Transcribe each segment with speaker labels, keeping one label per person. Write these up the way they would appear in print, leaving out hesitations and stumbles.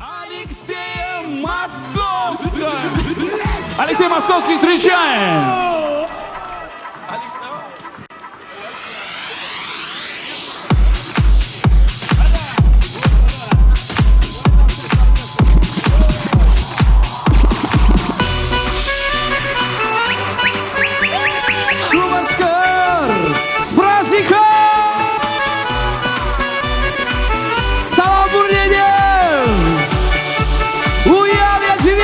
Speaker 1: Алексея Московского! Алексей Московский, встречаем! Шумашкар! С праздником! Салам Бурнедев! Уявля тебе!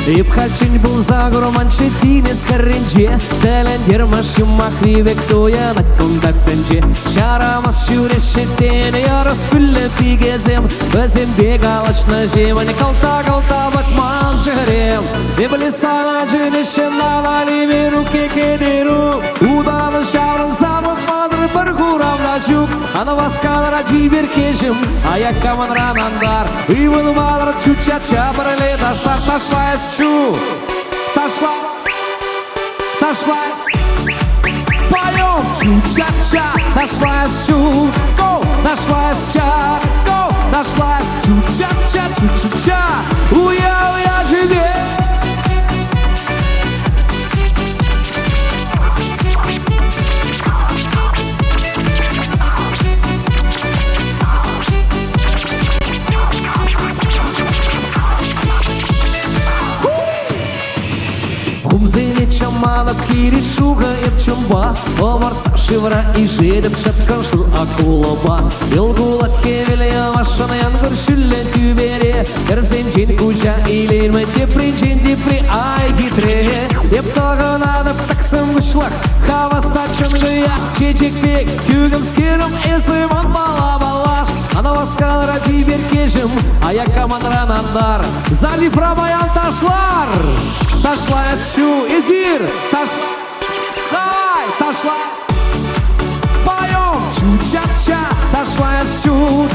Speaker 1: Ипхачень был за громанче тимес каренче, Телендер машим махривек тоя на кондактенче. Шарамас шурещетен, я распыле пигезем, Безем бегалач на жемане, Калта батман чарем. Не блесала женщина на левой руке кедеру, Удала шаран самых мадры паргурам на жук. Она воскала ради беркежем, а я каманран андар. И вылывала чуча-ча, параллель на штат нашла щу. Ташла, поем чу-ча-ча, нашла щу, нашла ча, нашла чу-ча-ча, чу-чу-ча, уя тебе. Мала кири шуга епчумба, Омарса шивра и жедеп шепкан шур акулаба. Илгулат кевелия машана янгар шүлле тюбере, Ерсенчен куча илерме тепринчен тепри ай гитре. Ептага надап таксым вышлак, Хаваста чынгыя чечекпек, Кюгам скирым эсыман бала-балаш. Она воскал ради беркежем, а я каманран андар. Залив рамаян ташлар, ташла щу, изир, ташла, давай, ташла. Поем чу-ча-ча, ташла щу,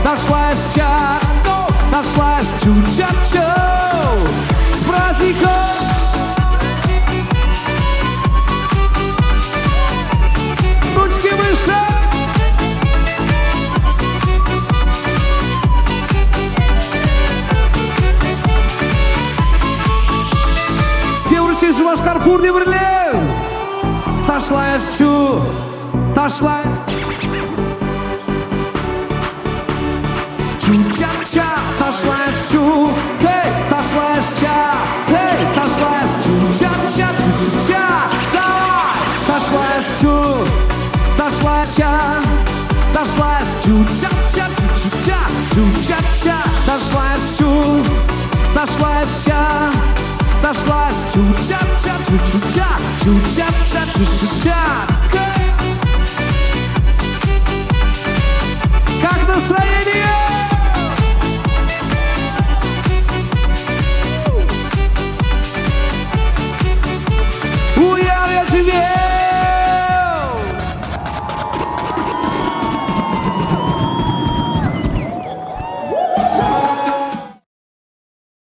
Speaker 1: ташла ща, ташла чу-ча-ча. С праздником! Ручки выше! Шумашкар пурни бірлер. Ташла щу, ташла. Чу-ча-ча, ташла щу, хей, ташла ща, хей, ташла чу-ча-ча, чу-чу-ча. Давай, ташла щу, ташла ща, ташла чу-ча-ча, чу-чу-ча, чу-ча-ча. Ташла щу, ташла ща. Нашлась чу-ча-ча, чу-чу-ча, чу-ча-ча, чу-чу-ча. Как настроение?